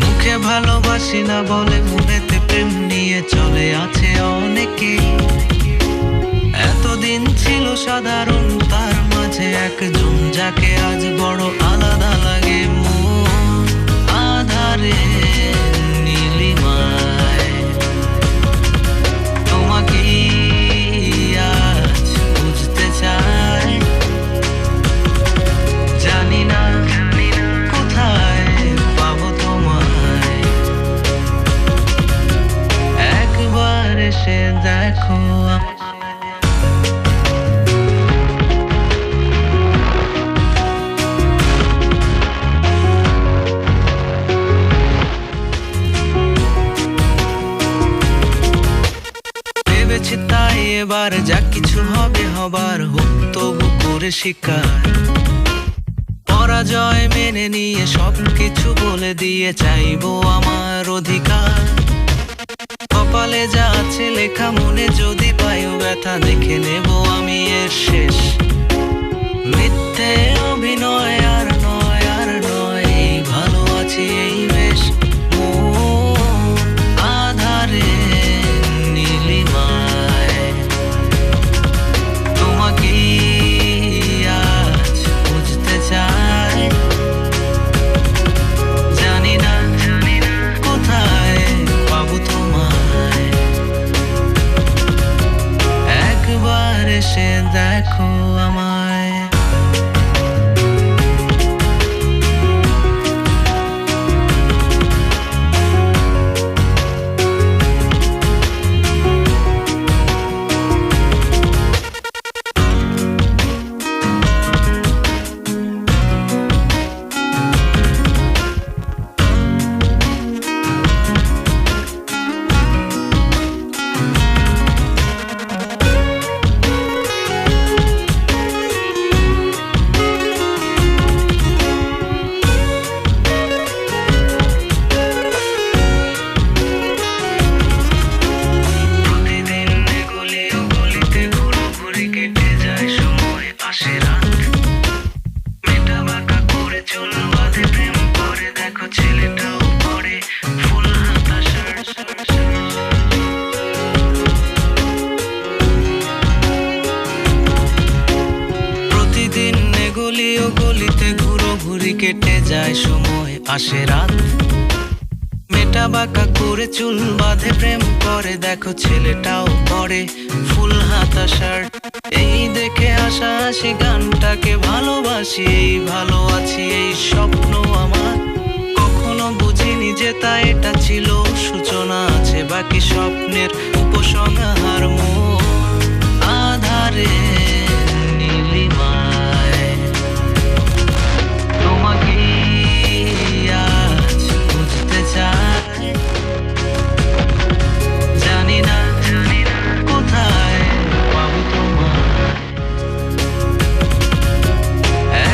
মুখে ভালোবাসি না বলে মনেতে প্রেম নিয়ে চলে আছে অনেকে। এতদিন ছিল সাধারণ, তার মাঝে একজন যাকে আজ বড় আলাদা লাগে। মন আধারে নীলিমায় তোমাকে আজ বুঝতে চাই। জানি না কোথায় পাবো তোমায়, একবার এসে দেখো আমায়। ভেবেছি তাই এবার যা কিছু হবে হবার, হোক তবু করে শিকার। পরাজয় মেনে নিয়ে সবকিছু বলে দিয়ে চাইবো আমার অধিকার। কপালে যা আছে লেখা, মনে যদি পাইও ব্যথা, দেখে নেব আমি এর শেষ। মিথ্যে অভিনয় আর নয়, আর নয়, এই ভালো আছি এই বেশ। মন আধারে নীলিমায় তোমাকে আজ বুঝতে চাই। জানি না কোথায় পাবো তোমায়, একবার এসে দেখো আমায়। গলিতে ঘুরো ঘুরি কেটে যায় সময়, আসে রাত। মেটা বাঁকা করে চুল বাঁধে প্রেম করে, দেখো ছেলেটাও পরে ফুল হাতা শার্ট। এই দেখে আশা আসি গানটাকে ভালোবাসি, এই ভালো আছি এই স্বপ্ন আমার। কখনো বুঝিনি যে তা এটা ছিল সূচনা, আছে বাকি স্বপ্নের উপসংহার। মন আধারে নীলিমায় তোমাকে আজ বুঝতে চাই। জানি না কোথায় পাবো তোমায়,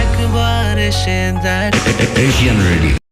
একবার এসে দেখ। Asian Radio.